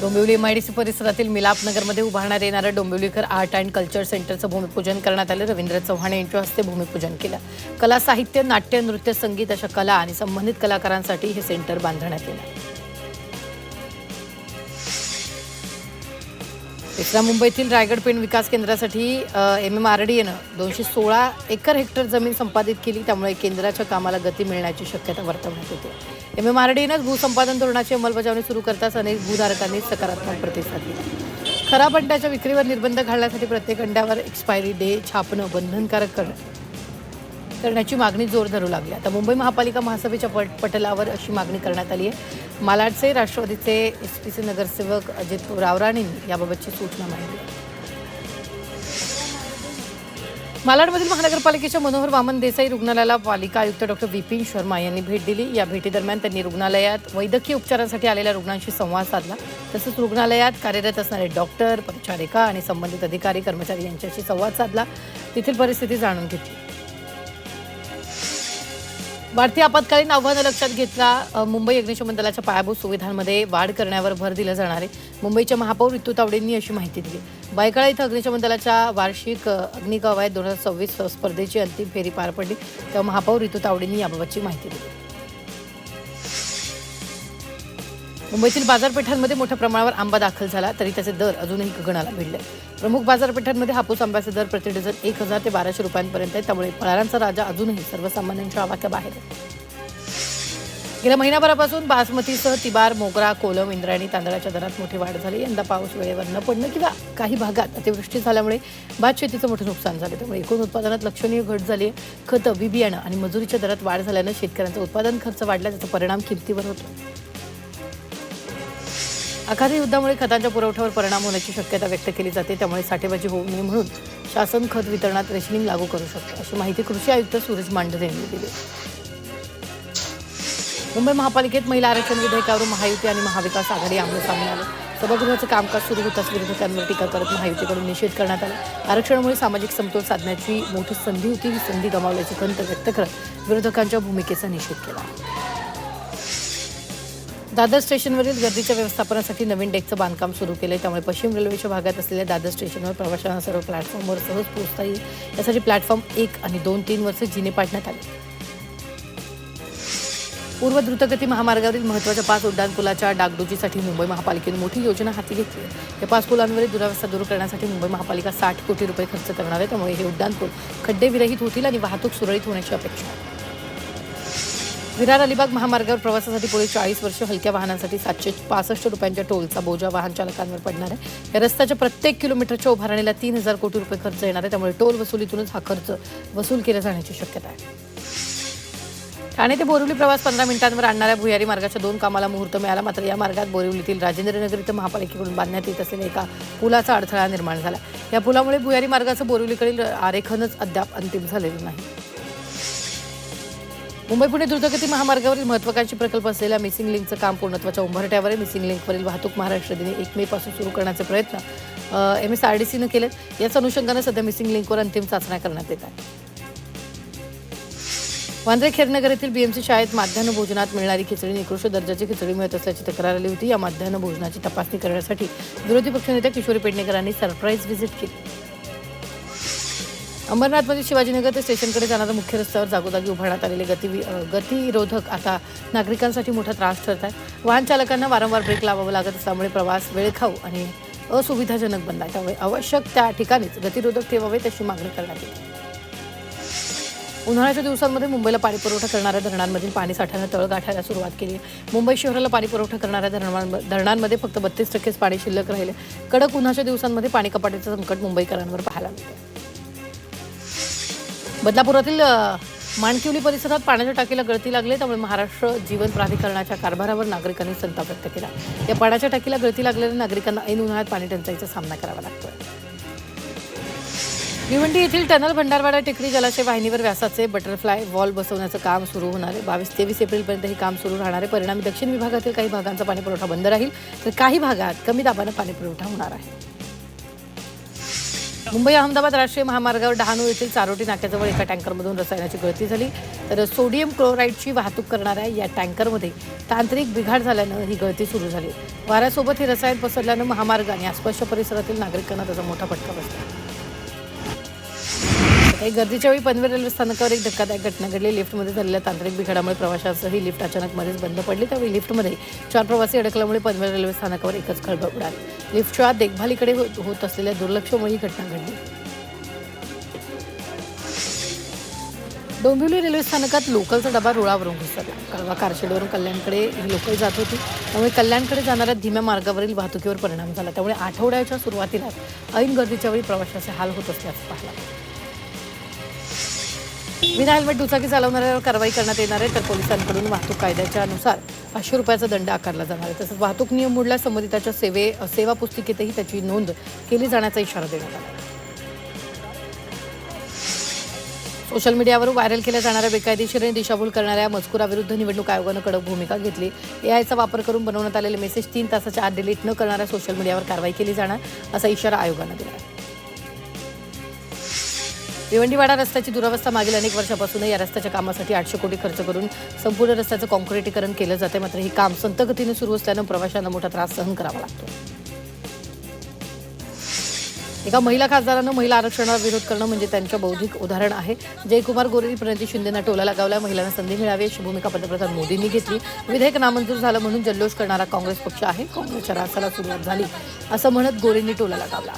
Dombivli MIDC परिसरातील मिलापनगरमध्ये उभारण्यात येणारं डोंबिवलीकर आर्ट अँड कल्चर सेंटरचं भूमिपूजन करण्यात आलं. रवींद्र चव्हाण यांच्या हस्ते भूमिपूजन केलं. कला, साहित्य, नाट्य, नृत्य, संगीत अशा कला आणि संबंधित कलाकारांसाठी हे सेंटर बांधण्यात येणार. तिसऱ्या मुंबईतील रायगड पेण विकास केंद्रासाठी MMRDAनं 216 एकर हेक्टर जमीन संपादित केली. त्यामुळे केंद्राच्या कामाला गती मिळण्याची शक्यता वर्तवण्यात येते. MMRDAनं भूसंपादन धोरणाची अंमलबजावणी सुरू करताच अनेक भूधारकांनी सकारात्मक प्रतिसाद दिला. खराब अंड्याच्या विक्रीवर निर्बंध घालण्यासाठी प्रत्येक अंड्यावर एक्सपायरी डे छापणं बंधनकारक करण्याची मागणी जोर धरू लागली. आता मुंबई महापालिका महासभेच्या पटलावर अशी मागणी करण्यात आली आहे. मालाडचे राष्ट्रवादीचे SPC नगरसेवक अजित रावराणेंनी याबाबतची सूचना मांडली. मालाडमधील महानगरपालिकेच्या मनोहर वामन देसाई रुग्णालयाला पालिका आयुक्त डॉ. विपिन शर्मा यांनी भेट दिली. या भेटीदरम्यान त्यांनी रुग्णालयात वैद्यकीय उपचारांसाठी आलेल्या रुग्णांशी संवाद साधला. तसंच रुग्णालयात कार्यरत असणारे डॉक्टर, परिचारिका आणि संबंधित अधिकारी कर्मचारी यांच्याशी संवाद साधला. तेथील परिस्थिती जाणून घेतली. वाढती आपत्कालीन आव्हानं लक्षात घेतला मुंबई अग्निशमन दलाच्या पायाभूत सुविधांमध्ये वाढ करण्यावर भर दिला जाणार आहे. मुंबईच्या महापौर ऋतू तावडेंनी अशी माहिती दिली. बायकाळा इथं अग्निशमन दलाच्या वार्षिक अग्निकवायत 2026 स्पर्धेची अंतिम फेरी पार पडली. तेव्हा महापौर ऋतू तावडेंनी याबाबतची माहिती दिली. मुंबईतील बाजारपेठांमध्ये मोठ्या प्रमाणावर आंबा दाखल झाला तरी त्याचे दर अजूनही गगनाला भिडले. प्रमुख बाजारपेठांमध्ये हापूस आंब्याचे दर प्रति डझन 1000 ते 1200 रुपयांपर्यंत आहे. त्यामुळे फळांचा राजा अजूनही सर्वसामान्यांच्या आवाक्याबाहेर आहे. गेल्या महिनाभरापासून बासमतीसह तिबार, मोगरा, कोलम, इंद्रायणी तांदळाच्या दरात मोठी वाढ झाली. यंदा पाऊस वेळेवर न पडणं किंवा काही भागात अतिवृष्टी झाल्यामुळे भात शेतीचं मोठं नुकसान झालं. त्यामुळे एकूण उत्पादनात लक्षणीय घट झाली आहे. खतं, बियाणं आणि मजुरीच्या दरात वाढ झाल्यानं शेतकऱ्यांचा उत्पादन खर्च वाढला, त्याचा परिणाम किमतीवर होतो. आखाती युद्धामुळे खतांच्या पुरवठ्यावर परिणाम होण्याची शक्यता व्यक्त केली जाते. त्यामुळे साठेबाजी होऊ नये म्हणून शासन खत वितरणात रेशनिंग लागू करू शकतं, अशी माहिती कृषी आयुक्त सूरज मांढरे यांनी दिली. मुंबई महापालिकेत महिला आरक्षण विधेयकावरून महायुती आणि महाविकास आघाडी आमने-सामने आले. सभागृहाचं कामकाज सुरू होताच विरोधकांवर टीका करत महायुतीकडून निषेध करण्यात आला. आरक्षणामुळे सामाजिक समतोल साधण्याची मोठी संधी होती, ही संधी गमावल्याची खंत व्यक्त करत विरोधकांच्या भूमिकेचा निषेध केला. दादर स्टेशनवरील गर्दीच्या व्यवस्थापनासाठी नवीन डेकचं बांधकाम सुरू केलं. त्यामुळे पश्चिम रेल्वेच्या भागात असलेल्या दादर स्टेशनवर प्रवाशांना सर्व प्लॅटफॉर्मवर सहज पोहोचता येईल. यासाठी प्लॅटफॉर्म 1 आणि 2, 3 वरचे जिने पाडण्यात आले. पूर्व द्रुतगती महामार्गावरील महत्त्वाच्या 5 उड्डाणपुलाच्या डागडुजीसाठी मुंबई महापालिकेने मोठी योजना हाती घेतली आहे. या 5 पुलांवरील दुरावस्था दूर करण्यासाठी मुंबई महापालिका 60 कोटी रुपये खर्च करणार आहे. त्यामुळे हे उड्डाणपूल खड्डेविरहित होतील आणि वाहतूक सुरळीत होण्याची अपेक्षा आहे. विरार अलिबाग महामार्गावर प्रवासासाठी पुढे 40 वर्ष हलक्या वाहनांसाठी 765 रुपयांच्या टोलचा बोजा वाहन चालकांवर पडणार आहे. या रस्त्याच्या प्रत्येक किलोमीटरच्या उभारणीला 3000 कोटी रुपये खर्च येणार आहे. त्यामुळे टोल वसुलीतूनच हा खर्च वसूल केला जाण्याची शक्यता आहे. ठाणे ते बोरिवली प्रवास 15 मिनिटांवर आणणाऱ्या भुयारी मार्गाच्या 2 कामाला मुहूर्त मिळाला. मात्र या मार्गात बोरिवलीतील राजेंद्रनगर इथं महापालिकेकडून बांधण्यात येत असलेल्या एका पुलाचा अडथळा निर्माण झाला. या पुलामुळे भुयारी मार्गाचं बोरिवलीकडील आरेखनच अद्याप अंतिम झालेलं नाही. मुंबई पुणे द्रुतगती महामार्गावरील महत्त्वाकांक्षी प्रकल्प असलेल्या मिसिंग लिंकचं काम पूर्णत्वाच्या उंबरठ्यावर आहे. मिसिंग लिंकवरील वाहतूक महाराष्ट्र दिनी 1 मे पासून सुरू करण्याचे प्रयत्न MSRDCनं केलेत. याच अनुषंगानं सध्या मिसिंग लिंकवर अंतिम चाचण्या करण्यात येत आहेत. वांद्रे खेरनगर येथील BMC शाळेत माध्यान्ह भोजनात मिळणारी खिचडी निकृष्ट दर्जाची खिचडी मिळत असल्याची तक्रार आली होती. या माध्यान्ह भोजनाची तपासणी करण्यासाठी विरोधी पक्षनेत्या किशोरी पेडणेकरांनी सरप्राईज व्हिजिट केली. अंबरनाथमध्ये शिवाजीनगर ते स्टेशनकडे जाणाऱ्या मुख्य रस्त्यावर जागोजागी उभारण्यात आलेले गतिरोधक आता नागरिकांसाठी मोठा त्रास ठरत आहे. वाहन चालकांना वारंवार ब्रेक लावावा लागत असल्यामुळे प्रवास वेळखाऊ आणि असुविधाजनक बनला आहे. त्यामुळे आवश्यक त्या ठिकाणीच गतिरोधक ठेवावेत अशी मागणी करण्यात येते. उन्हाळ्याच्या दिवसांमध्ये मुंबईला पाणीपुरवठा करणाऱ्या धरणांमधील पाणीसाठ्यानं तळ गाठायला सुरुवात केली आहे. मुंबई शहराला पाणीपुरवठा करणाऱ्या धरणांमध्ये फक्त 32% पाणी शिल्लक राहिले. कडक उन्हाच्या दिवसांमध्ये पाणी कपातीचं संकट मुंबईकरांवर पाहायला मिळते. बदलापुरातील माणकिवली परिसरात पाण्याच्या टाकीला गळती लागली. त्यामुळे महाराष्ट्र जीवन प्राधिकरणाच्या कारभारावर नागरिकांनी संताप व्यक्त केला. या पाण्याच्या टाकीला गळती लागलेल्या नागरिकांना ऐन उन्हाळ्यात पाणी टंचाईचा सामना करावा लागतोय. भिवंडी येथील टनल भंडारवाडा टेकडी जलाशय वाहिनीवर व्यासाचे बटरफ्लाय वॉल बसवण्याचं काम सुरू होणार आहे. 22-23 एप्रिलपर्यंत हे काम सुरू राहणार आहे. परिणामी दक्षिण विभागातील काही भागांचा पाणीपुरवठा बंद राहील तर काही भागात कमी दाबानं पाणीपुरवठा होणार आहे. मुंबई अहमदाबाद राष्ट्रीय महामार्गावर डहाणू येथील चारोटी नाक्याजवळ एका टँकरमधून रसायनाची गळती झाली तर सोडियम क्लोराईडची वाहतूक करणाऱ्या या टँकरमध्ये तांत्रिक बिघाड झाल्यानं ही गळती सुरू झाली. वाऱ्यासोबत हे रसायन पसरल्यानं महामार्ग आणि आसपासच्या परिसरातील नागरिकांना त्याचा मोठा फटका बसला. काही गर्दीच्या वेळी पनवेल रेल्वे स्थानकावर एक धक्कादायक घटना घडली. लिफ्टमध्ये झालेल्या तांत्रिक बिघाडामुळे प्रवाशांसह ही लिफ्ट अचानक मध्येच बंद पडली. त्यावेळी लिफ्टमध्ये 4 प्रवासी अडकल्यामुळे पनवेल रेल्वे स्थानकावर एकच खळबळ उडाली. लिफ्टच्या देखभालीकडे होत असलेल्या दुर्लक्षामुळे ही घटना घडली. डोंबिवली रेल्वे स्थानकात लोकलचा डबा रुळावरून घुसला. कळवा कारशेडवरून कल्याणकडे ही लोकल जात होती. त्यामुळे कल्याणकडे जाणाऱ्या धीम्या मार्गावरील वाहतुकीवर परिणाम झाला. त्यामुळे आठवड्याच्या सुरुवातीलाच ऐन गर्दीच्या वेळी प्रवाशांचे हाल होत असल्याचं पाहिलं. विना हेल्मेट दुचाकी चालवणाऱ्यावर कारवाई करण्यात येणार आहे. तर पोलिसांकडून वाहतूक कायद्याच्या नुसार 500 रुपयाचा दंड आकारला जाणार आहे. तसंच वाहतूक नियम मोडल्यास संबंधिताच्या सेवा पुस्तिकेतही त्याची नोंद केली जाण्याचा इशारा देण्यात आला. सोशल मीडियावर व्हायरल केल्या जाणाऱ्या बेकायदेशीर आणि दिशाभूल करणाऱ्या मजकुराविरुद्ध निवडणूक आयोगानं कडक भूमिका घेतली. एआयचा वापर करून बनवण्यात आलेले मेसेज 3 तासाच्या आत डिलीट न करणाऱ्या सोशल मीडियावर कारवाई केली जाणार असा इशारा आयोगानं दिला आहे. भिवंडीवाडा रस्त्याची दुरावस्था मागील अनेक वर्षापासून या रस्त्याच्या कामासाठी 800 कोटी खर्च करून संपूर्ण रस्त्याचं कॉन्क्रिटीकरण केलं जाते. मात्र ही काम संत गतीने सुरू असल्यानं प्रवाशांना मोठा त्रास सहन करावा लागतो. एका महिला खासदारानं महिला आरक्षणाला विरोध करणं म्हणजे त्यांच्या बौद्धिक उदाहरण आहे. जयकुमार गोरेंनी प्रणिती शिंदेंना टोला लगावला. महिलांना संधी मिळावी अशी भूमिका पंतप्रधान मोदींनी घेतली. विधेयक नामंजूर झालं म्हणून जल्लोष करणारा काँग्रेस पक्ष आहे. काँग्रेसच्या रासाला सुरुवात झाली असं म्हणत गोरेंनी टोला लगावला.